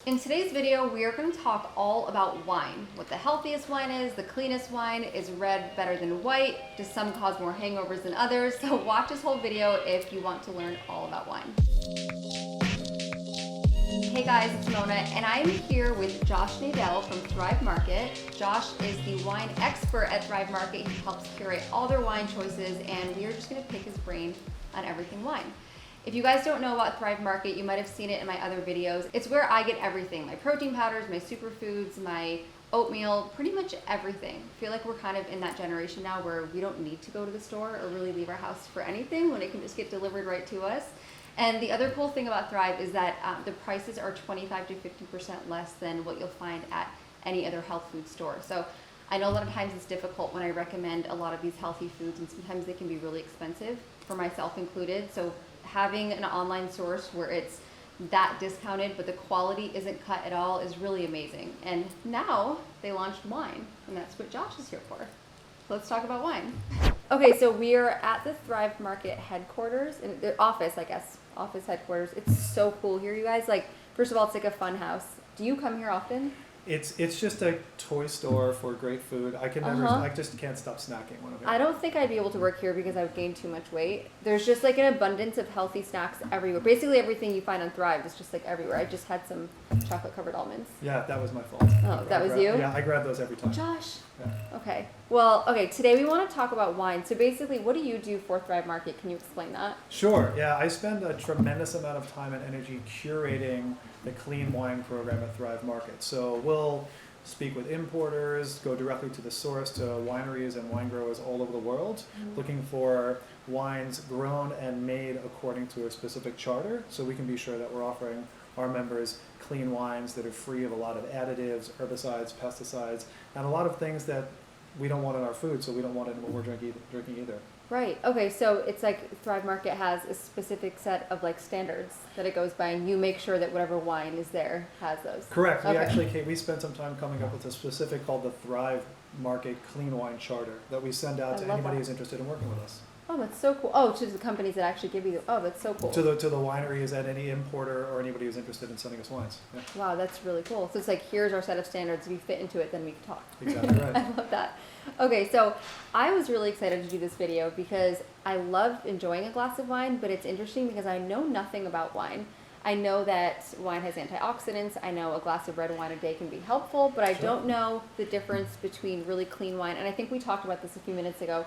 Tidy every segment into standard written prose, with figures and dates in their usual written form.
In today's video, we are going to talk all about wine. What the healthiest wine is, the cleanest wine, is red better than white, does some cause more hangovers than others? So watch this whole video if you want to learn all about wine. Hey guys, it's Mona, and I'm here with Josh Nadel from Thrive Market. Josh is the wine expert at Thrive Market. He helps curate all their wine choices, and we are just going to pick his brain on everything wine. If you guys don't know about Thrive Market, you might have seen it in my other videos. It's where I get everything, my protein powders, my superfoods, my oatmeal, pretty much everything. I feel like we're kind of in that generation now where we don't need to go to the store or really leave our house for anything when it can just get delivered right to us. And the other cool thing about Thrive is that the prices are 25 to 50% less than what you'll find at any other health food store. So I know a lot of times it's difficult when I recommend a lot of these healthy foods, and sometimes they can be really expensive, for myself included. So having an online source where it's that discounted but the quality isn't cut at all is really amazing. And now they launched wine, and that's what Josh is here for. Let's talk about wine. Okay, so we are at the Thrive Market headquarters, in the office, I guess, office headquarters. It's so cool here, you guys. Like, first of all, it's like a fun house. Do you come here often? It's just a toy store for great food. I just can't stop snacking when I'm here. I don't think I'd be able to work here because I would gain too much weight. There's just like an abundance of healthy snacks everywhere. Basically everything you find on Thrive is just like everywhere. I just had some chocolate covered almonds. Yeah, that was my fault. Oh, that was you? Yeah, I grab those every time. Josh. Yeah. Okay. Well, today we want to talk about wine. So basically, what do you do for Thrive Market? Can you explain that? Sure. Yeah, I spend a tremendous amount of time and energy curating the clean wine program at Thrive Market. So we'll speak with importers, go directly to the source, to wineries and wine growers all over the world, looking for wines grown and made according to a specific charter, so we can be sure that we're offering our members clean wines that are free of a lot of additives, herbicides, pesticides, and a lot of things that we don't want in our food, so we don't want it in what we're drinking either. Right. Okay. So it's like Thrive Market has a specific set of like standards that it goes by, and you make sure that whatever wine is there has those. Correct. Okay. We spent some time coming up with a specific called the Thrive Market Clean Wine Charter that we send out to anybody who's interested in working with us. Oh, that's so cool. Oh, to the companies that actually give you that's so cool. To the wineries and any importer or anybody who's interested in sending us wines. Yeah. Wow, that's really cool. So it's like, here's our set of standards. If you fit into it, then we can talk. Exactly right. I love that. Okay, so I was really excited to do this video because I love enjoying a glass of wine, but it's interesting because I know nothing about wine. I know that wine has antioxidants. I know a glass of red wine a day can be helpful, but I don't know the difference between really clean wine. And I think we talked about this a few minutes ago.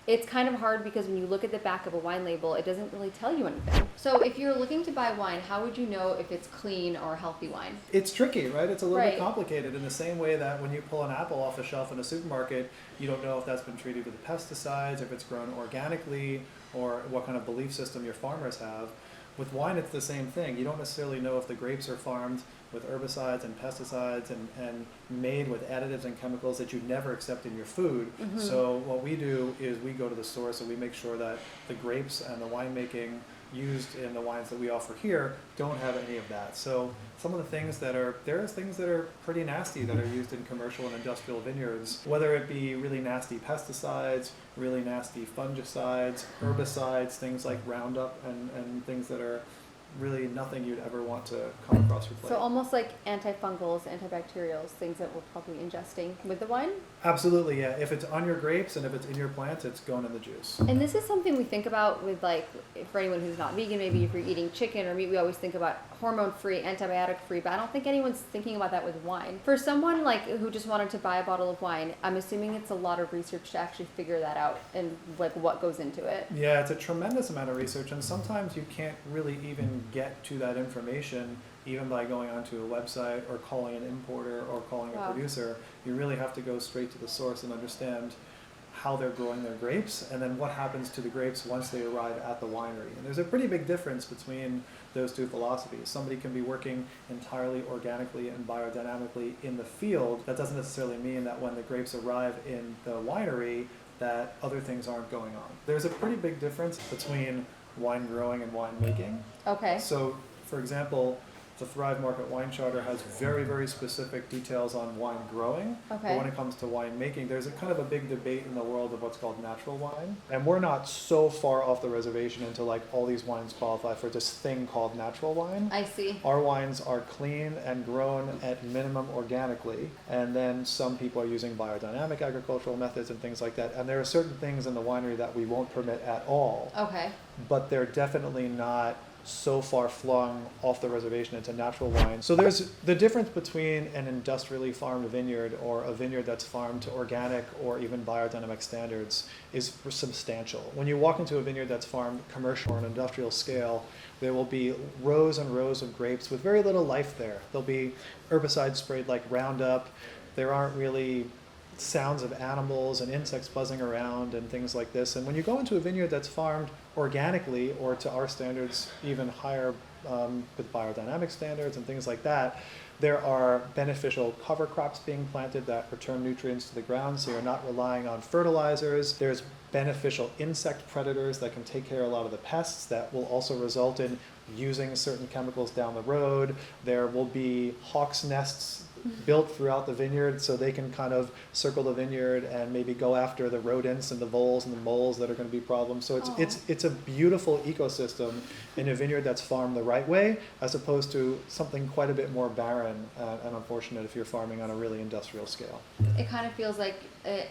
It's kind of hard because when you look at the back of a wine label, it doesn't really tell you anything. So if you're looking to buy wine, how would you know if it's clean or healthy wine? It's tricky, right? It's a little bit complicated in the same way that when you pull an apple off the shelf in a supermarket, you don't know if that's been treated with pesticides, if it's grown organically, or what kind of belief system your farmers have. With wine, it's the same thing. You don't necessarily know if the grapes are farmed with herbicides and pesticides and made with additives and chemicals that you'd never accept in your food. Mm-hmm. So what we do is we go to the source and we make sure that the grapes and the winemaking used in the wines that we offer here don't have any of that. So some of the things there are things that are pretty nasty that are used in commercial and industrial vineyards, whether it be really nasty pesticides, really nasty fungicides, herbicides, things like Roundup and things that are really nothing you'd ever want to come across your plate. So almost like antifungals, antibacterials, things that we're probably ingesting with the wine? Absolutely, yeah. If it's on your grapes and if it's in your plant, it's going in the juice. And this is something we think about with, like, for anyone who's not vegan, maybe if you're eating chicken or meat, we always think about hormone-free, antibiotic-free, but I don't think anyone's thinking about that with wine. For someone like who just wanted to buy a bottle of wine, I'm assuming it's a lot of research to actually figure that out and like what goes into it. Yeah, it's a tremendous amount of research, and sometimes you can't really even get to that information even by going onto a website or calling an importer or calling a producer. You really have to go straight to the source and understand how they're growing their grapes and then what happens to the grapes once they arrive at the winery. And there's a pretty big difference between those two philosophies. Somebody can be working entirely organically and biodynamically in the field. That doesn't necessarily mean that when the grapes arrive in the winery that other things aren't going on. There's a pretty big difference between wine growing and wine making. Okay. So, for example, the Thrive Market Wine Charter has very, very specific details on wine growing. Okay. But when it comes to wine making, there's a kind of a big debate in the world of what's called natural wine. And we're not so far off the reservation into like all these wines qualify for this thing called natural wine. I see. Our wines are clean and grown at minimum organically, and then some people are using biodynamic agricultural methods and things like that. And there are certain things in the winery that we won't permit at all, Okay. but they're definitely not so far flung off the reservation into natural wine. So there's the difference between an industrially farmed vineyard or a vineyard that's farmed to organic or even biodynamic standards is substantial. When you walk into a vineyard that's farmed commercial or on an industrial scale, there will be rows and rows of grapes with very little life there. There'll be herbicides sprayed like Roundup. There aren't really sounds of animals and insects buzzing around and things like this. And when you go into a vineyard that's farmed organically, or to our standards even higher with biodynamic standards and things like that, there are beneficial cover crops being planted that return nutrients to the ground, so you're not relying on fertilizers. There's beneficial insect predators that can take care of a lot of the pests that will also result in using certain chemicals down the road. There will be hawks' nests built throughout the vineyard so they can kind of circle the vineyard and maybe go after the rodents and the voles and the moles that are going to be problems. So it's a beautiful ecosystem in a vineyard that's farmed the right way, as opposed to something quite a bit more barren and unfortunate if you're farming on a really industrial scale. It kind of feels like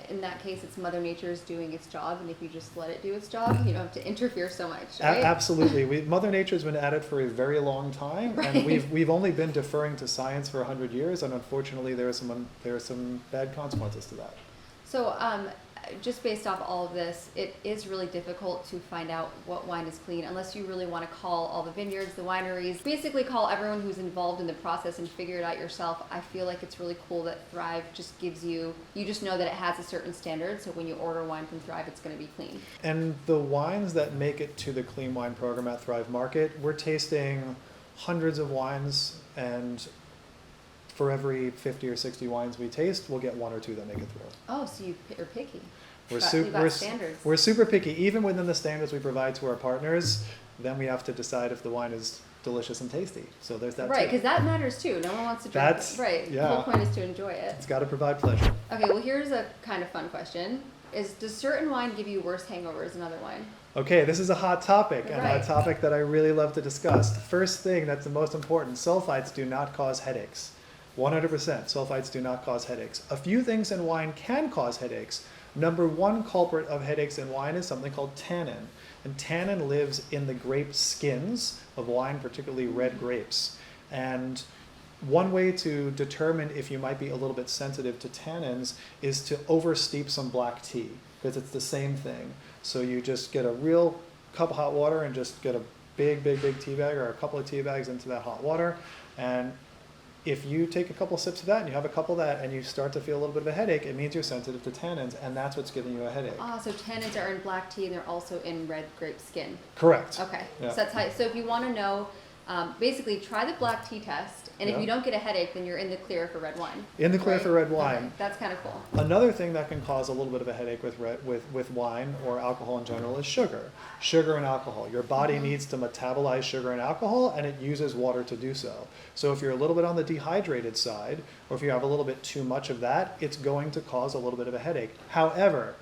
in that case it's Mother Nature's doing its job, and if you just let it do its job, you don't have to interfere so much, right? Absolutely. Mother Nature's been at it for a very long time, right. And we've only been deferring to science for 100 years, and unfortunately there are some bad consequences to that. So just based off all of this, it is really difficult to find out what wine is clean unless you really want to call all the vineyards, the wineries, basically call everyone who's involved in the process and figure it out yourself. I feel like it's really cool that Thrive just gives you just know that it has a certain standard, so when you order wine from Thrive, it's going to be clean. And the wines that make it to the Clean Wine program at Thrive Market, we're tasting hundreds of wines, and for every 50 or 60 wines we taste, we'll get one or two that make it through. Oh, so you're picky. We're standards. We're super picky. Even within the standards we provide to our partners, then we have to decide if the wine is delicious and tasty. So there's that right, too. because that matters too. No one wants to drink it. Right. Yeah. The whole point is to enjoy it. It's got to provide pleasure. Okay, well here's a kind of fun question. Does certain wine give you worse hangovers than other wine? Okay, this is a hot topic, and Right. a topic that I really love to discuss. The first thing that's the most important, sulfites do not cause headaches. 100%, sulfites do not cause headaches. A few things in wine can cause headaches. Number one culprit of headaches in wine is something called tannin. And tannin lives in the grape skins of wine, particularly red grapes. And one way to determine if you might be a little bit sensitive to tannins is to oversteep some black tea, because it's the same thing. So you just get a real cup of hot water and just get a big tea bag or a couple of tea bags into that hot water, and if you take a couple sips of that and you have a couple of that and you start to feel a little bit of a headache, it means you're sensitive to tannins, and that's what's giving you a headache. So tannins are in black tea and they're also in red grape skin. Correct. Okay, Yeah. so that's how. So if you want to know, basically try the black tea test, and if Yeah. you don't get a headache, then you're in the clear for red wine. In the clear right? for red wine. Okay, that's kind of cool. Another thing that can cause a little bit of a headache with wine or alcohol in general is sugar. Sugar and alcohol. Your body needs to metabolize sugar and alcohol, and it uses water to do so. So if you're a little bit on the dehydrated side, or if you have a little bit too much of that, it's going to cause a little bit of a headache. However,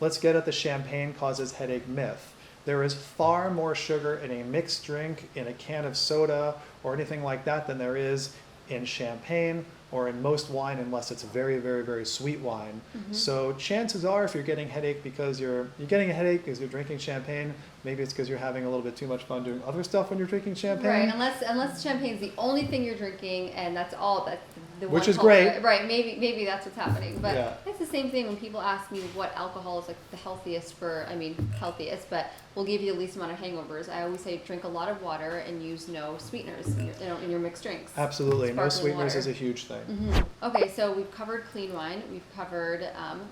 let's get at the champagne causes headache myth. There is far more sugar in a mixed drink, in a can of soda, or anything like that than there is in champagne or in most wine, unless it's very, very, very sweet wine. So chances are, if you're getting headache because you're getting a headache because you're drinking champagne, maybe it's because you're having a little bit too much fun doing other stuff when you're drinking champagne. Right, unless champagne's the only thing you're drinking, and that's all that. Which is great. Right, maybe that's what's happening. But Yeah. it's the same thing when people ask me what alcohol is like the healthiest healthiest, but will give you the least amount of hangovers. I always say drink a lot of water and use no sweeteners in your mixed drinks. Absolutely. No Sparkling sweeteners water. is a huge thing. Okay, so we've covered clean wine. We've covered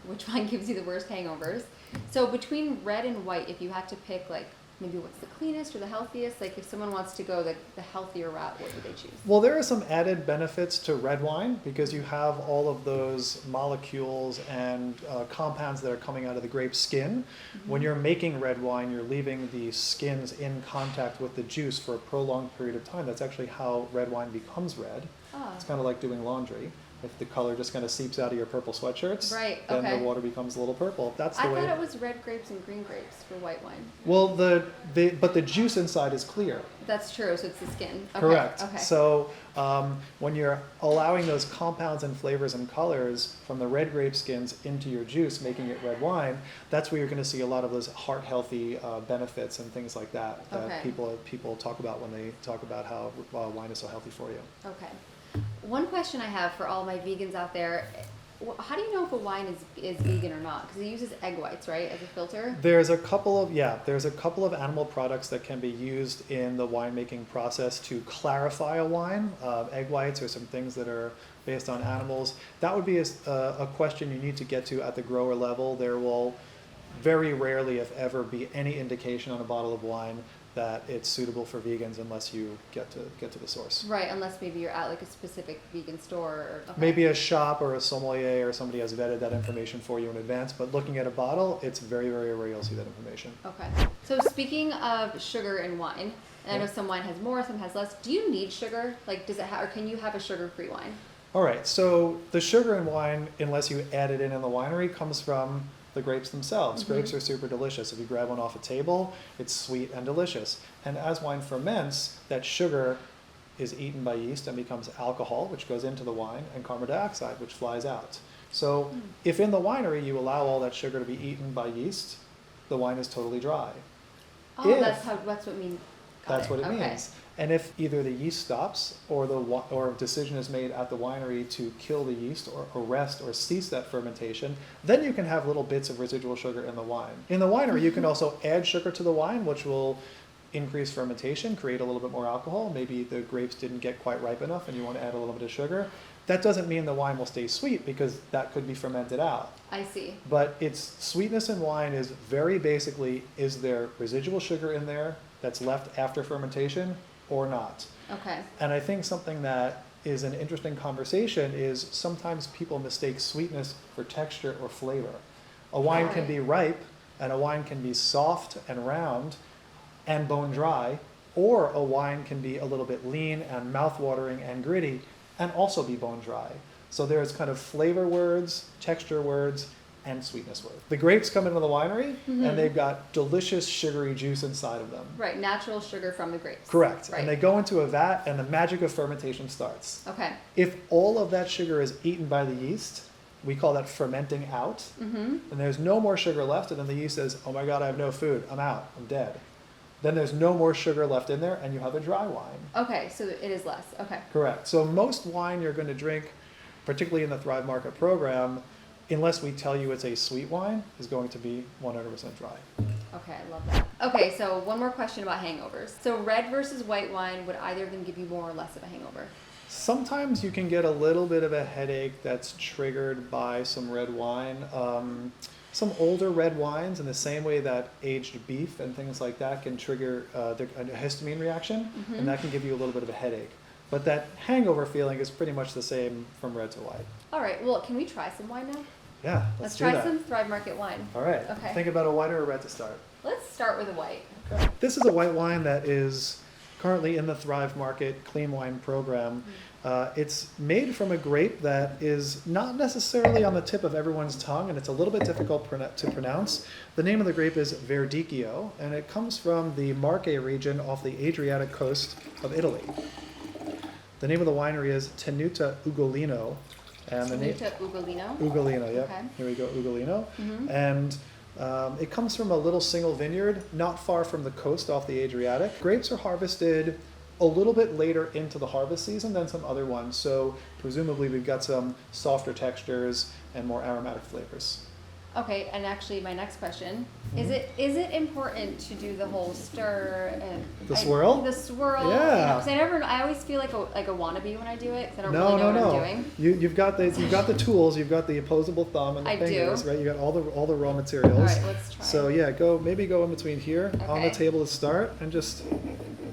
which wine gives you the worst hangovers. So between red and white, if you had to pick like maybe what's the cleanest or the healthiest? Like if someone wants to go the healthier route, what would they choose? Well, there are some added benefits to red wine because you have all of those molecules and compounds that are coming out of the grape skin. Mm-hmm. When you're making red wine, you're leaving the skins in contact with the juice for a prolonged period of time. That's actually how red wine becomes red. Ah. It's kind of like doing laundry. If the color just kind of seeps out of your purple sweatshirts, Right, then okay. the water becomes a little purple. That's the I way. thought it was red grapes and green grapes for white wine. Well, but the juice inside is clear. That's true, so it's the skin. Okay. Correct. Okay. So when you're allowing those compounds and flavors and colors from the red grape skins into your juice, making it red wine, that's where you're going to see a lot of those heart healthy benefits and things like that Okay. people talk about when they talk about how wine is so healthy for you. Okay. One question I have for all my vegans out there, how do you know if a wine is vegan or not? Because it uses egg whites, right, as a filter? There's a couple of animal products that can be used in the winemaking process to clarify a wine. Egg whites or some things that are based on animals. That would be a question you need to get to at the grower level. There will very rarely, if ever, be any indication on a bottle of wine that it's suitable for vegans unless you get to the source. Right, unless maybe you're at like a specific vegan store or okay. Maybe a shop or a sommelier or somebody has vetted that information for you in advance, but looking at a bottle, it's very, very rare you'll see that information. Okay. So speaking of sugar in wine, and I know some wine has more, some has less. Do you need sugar? Like, does it or can you have a sugar-free wine? All right, so the sugar in wine, unless you add it in the winery, comes from the grapes themselves. Mm-hmm. Grapes are super delicious. If you grab one off a table, it's sweet and delicious. And as wine ferments, that sugar is eaten by yeast and becomes alcohol, which goes into the wine, and carbon dioxide, which flies out. So if in the winery you allow all that sugar to be eaten by yeast, the wine is totally dry. Oh, If- that's what it means. That's what it means. And if either the yeast stops or or a decision is made at the winery to kill the yeast or arrest or cease that fermentation, then you can have little bits of residual sugar in the wine. In the winery, you can also add sugar to the wine, which will increase fermentation, create a little bit more alcohol. Maybe the grapes didn't get quite ripe enough and you want to add a little bit of sugar. That doesn't mean the wine will stay sweet because that could be fermented out. I see. But its sweetness in wine is very basically, is there residual sugar in there that's left after fermentation or not? Okay. And I think something that is an interesting conversation is sometimes people mistake sweetness for texture or flavor. A wine can be ripe and a wine can be soft and round and bone dry, or a wine can be a little bit lean and mouth-watering and gritty and also be bone dry. So there's kind of flavor words, texture words, and sweetness words. The grapes come into the winery and they've got delicious sugary juice inside of them. Right, natural sugar from the grapes. Correct. Right. And they go into a vat and the magic of fermentation starts. Okay. If all of that sugar is eaten by the yeast, we call that fermenting out. Mm-hmm. And there's no more sugar left, and then the yeast says, oh my God, I have no food, I'm out, I'm dead. Then there's no more sugar left in there and you have a dry wine. Okay, so it is less. Okay. Correct. So most wine you're going to drink, particularly in the Thrive Market program, unless we tell you it's a sweet wine, is going to be 100% dry. Okay, I love that. Okay, so one more question about hangovers. So red versus white wine, would either of them give you more or less of a hangover? Sometimes you can get a little bit of a headache that's triggered by some red wine. Some older red wines, in the same way that aged beef and things like that can trigger a histamine reaction, and that can give you a little bit of a headache. But that hangover feeling is pretty much the same from red to white. All right, well, can we try some wine now? Yeah, Let's do try that. some Thrive Market wine. All right. Okay. Think about a white or a red to start. Let's start with a white. Okay. This is a white wine that is currently in the Thrive Market Clean Wine program. It's made from a grape that is not necessarily on the tip of everyone's tongue, and it's a little bit difficult to pronounce. The name of the grape is Verdicchio, and it comes from the Marche region off the Adriatic coast of Italy. The name of the winery is Tenuta Ugolino. And Tenuta Ugolino? Ugolino, yep. Okay. Here we go, Ugolino. Mm-hmm. And it comes from a little single vineyard not far from the coast off the Adriatic. Grapes are harvested a little bit later into the harvest season than some other ones, so presumably we've got some softer textures and more aromatic flavors. Okay, and actually my next question, is it important to do the whole stir and The swirl? The swirl. Yeah. Because I always feel like a wannabe when I do it, because I don't No, really know no, what no. I'm doing. You've got the tools. You've got the opposable thumb and the I do. fingers, right? You got all the raw materials. All right, let's try. So yeah, maybe go in between here on the Okay. table to start, and just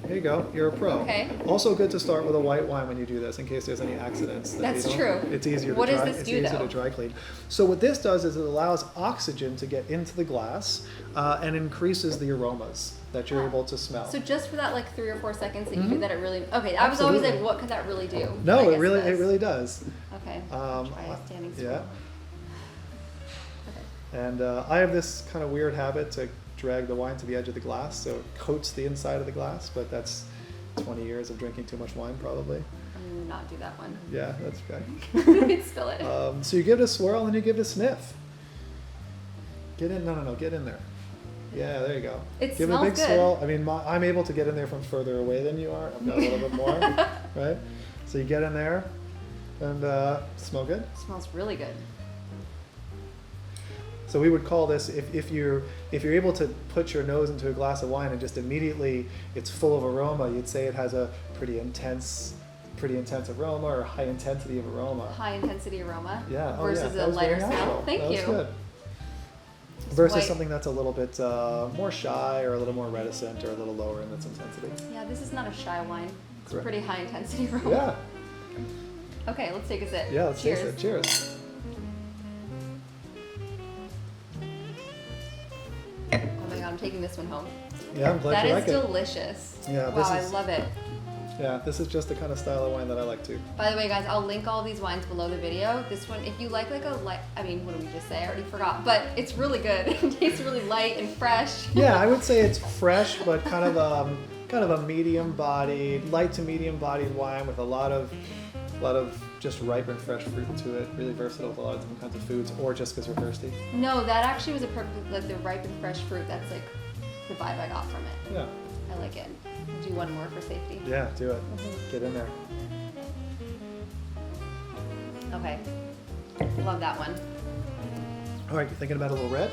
here you go. You're a pro. Okay. Also good to start with a white wine when you do this, in case there's any accidents. That's true. It's easier What to does dry. this It's do, easier though? to dry clean. So what this does is it allows oxygen to get into the glass and increases the aromas that you're Huh. able to smell. So just for that like 3 or 4 seconds that you do that, it really. Okay, I was always Absolutely. like, what could that really do? No, I it guess really does. Okay. Um, try a standing swirl. yeah. Okay. And I have this kind of weird habit to drag the wine to the edge of the glass, so it coats the inside of the glass, but that's 20 years of drinking too much wine, probably. Not do that one. Yeah, that's okay. Spill it. So you give it a swirl and you give it a sniff. Get in, no, get in there. Yeah, there you go. It give it a smells big good. swirl. I mean, I'm able to get in there from further away than you are. I've got a little bit more, right? So you get in there and smell good. Smells really good. So we would call this, if you're able to put your nose into a glass of wine and just immediately it's full of aroma, you'd say it has a pretty intense aroma or high intensity of aroma. High intensity aroma. Yeah. Versus that a was very lighter smell. natural. Thank that you. Was good. Just Versus white. something that's a little bit more shy or a little more reticent or a little lower in its intensity. Yeah, this is not a shy wine. It's Correct. pretty high intensity aroma. Yeah. Okay, let's take a sip. Yeah. Let's Cheers. taste it. Cheers. Oh my god, I'm taking this one home. Yeah, I'm glad That you is like it. delicious. Yeah, Wow, this I is- love it. Yeah, this is just the kind of style of wine that I like too. By the way, guys, I'll link all these wines below the video. This one, if you like I mean, what did we just say? I already forgot, but it's really good. It tastes really light and fresh. Yeah, I would say it's fresh, but kind of a medium-bodied, light to medium-bodied wine with a lot of just ripe and fresh fruit to it. Really versatile with a lot of different kinds of foods, or just because you're thirsty. No, that actually was a perfect, like the ripe and fresh fruit. That's like the vibe I got from it. Yeah. I like it. I'll do one more for safety. Yeah, do it. Mhm. Get in there. Okay. Love that one. All right, you thinking about a little red?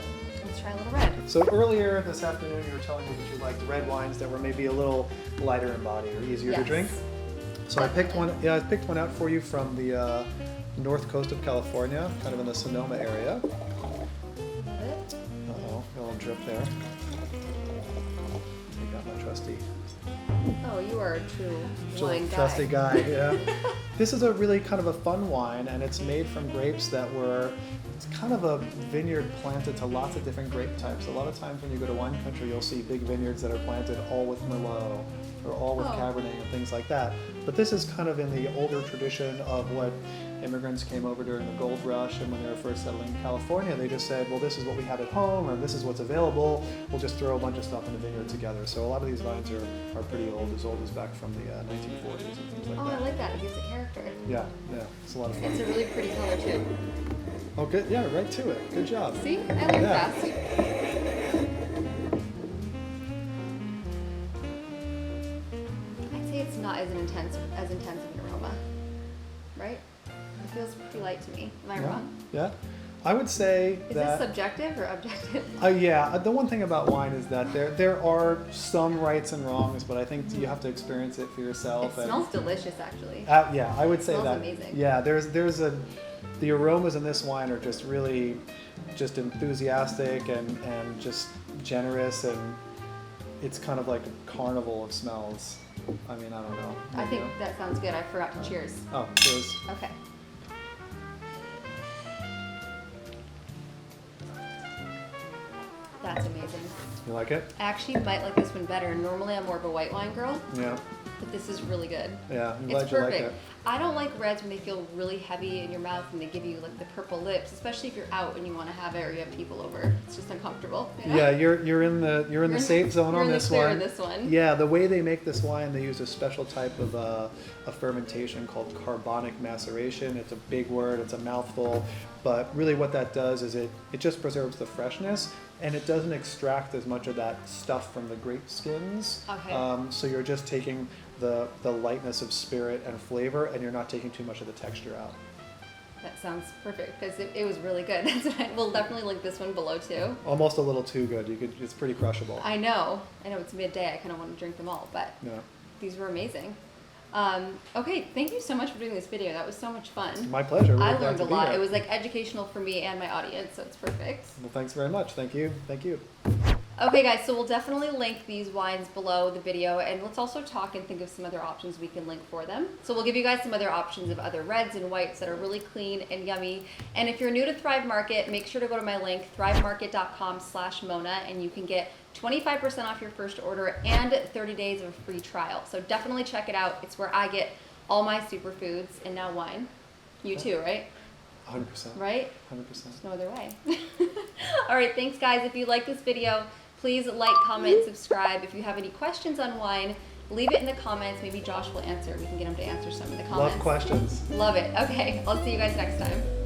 Let's try a little red. So earlier this afternoon, you were telling me that you liked red wines that were maybe a little lighter in body or easier to Yes. drink. So I picked one. Yeah, I picked one out for you from the north coast of California, kind of in the Sonoma area. Love it. Uh-oh, got a little drip there. I got my trusty Oh, you are a true wine guy. trusty guy. Yeah. This is a really kind of a fun wine, and it's made from grapes that were. It's kind of a vineyard planted to lots of different grape types. A lot of times when you go to wine country, you'll see big vineyards that are planted all with Merlot or all with Oh. Cabernet and things like that. But this is kind of in the older tradition of what immigrants came over during the gold rush, and when they were first settling in California, they just said, well, this is what we have at home, or this is what's available. We'll just throw a bunch of stuff in the vineyard together. So a lot of these vines are pretty old as back from the 1940s and things like Oh, that. I like that. It gives it character. Yeah, it's a lot of fun. It's a really pretty color too. Oh, good. Yeah, right to it. Good job. See? I learned Yeah. fast. I'd say it's not as intense of an aroma, right? It feels pretty light to me. Am I Yeah. wrong? Yeah. I would say Is that. this subjective or objective? Yeah, the one thing about wine is that there are some rights and wrongs, but I think you have to experience it for It yourself. smells delicious, actually. Yeah, I would say Smells that. amazing. Yeah, the aromas in this wine are just really, just enthusiastic and just generous, and it's kind of like a carnival of smells. I mean, I don't know. I think that sounds good. I forgot to cheers. Oh, cheers. Okay. That's amazing. You like it? I actually might like this one better. Normally I'm more of a white wine girl, Yeah. but this is really good. Yeah, I'm It's glad you like perfect. it. I don't like reds when they feel really heavy in your mouth and they give you like the purple lips, especially if you're out and you want to have it or you have people over. It's just uncomfortable. you know? Yeah, you're in the safe zone you're on in the this clear one. of this one. Yeah, the way they make this wine, they use a special type of a fermentation called carbonic maceration. It's a big word, it's a mouthful, but really what that does is it just preserves the freshness, and it doesn't extract as much of that stuff from the grape skins. Okay. So you're just taking the lightness of spirit and flavor, and you're not taking too much of the texture out. That sounds perfect because it was really good. We'll definitely link this one below too. Almost a little too good. It's pretty crushable. I know it's midday. I kind of want to drink them all, but Yeah. these were amazing. Okay, thank you so much for doing this video. That was so much fun. My pleasure. Really I glad learned to a be lot. here. It was like educational for me and my audience, so it's perfect. Well, thanks very much. Thank you. Thank you. Okay guys, so we'll definitely link these wines below the video, and let's also talk and think of some other options we can link for them. So we'll give you guys some other options of other reds and whites that are really clean and yummy. And if you're new to Thrive Market, make sure to go to my link, thrivemarket.com/Mona, and you can get 25% off your first order and 30 days of a free trial. So definitely check it out. It's where I get all my superfoods and now wine. You too, right? 100%. Right? 100%. There's no other way. All right, thanks guys. If you like this video, please like, comment, subscribe. If you have any questions on wine, leave it in the comments. Maybe Josh will answer. We can get him to answer some in the comments. Love questions. Love it. Okay, I'll see you guys next time.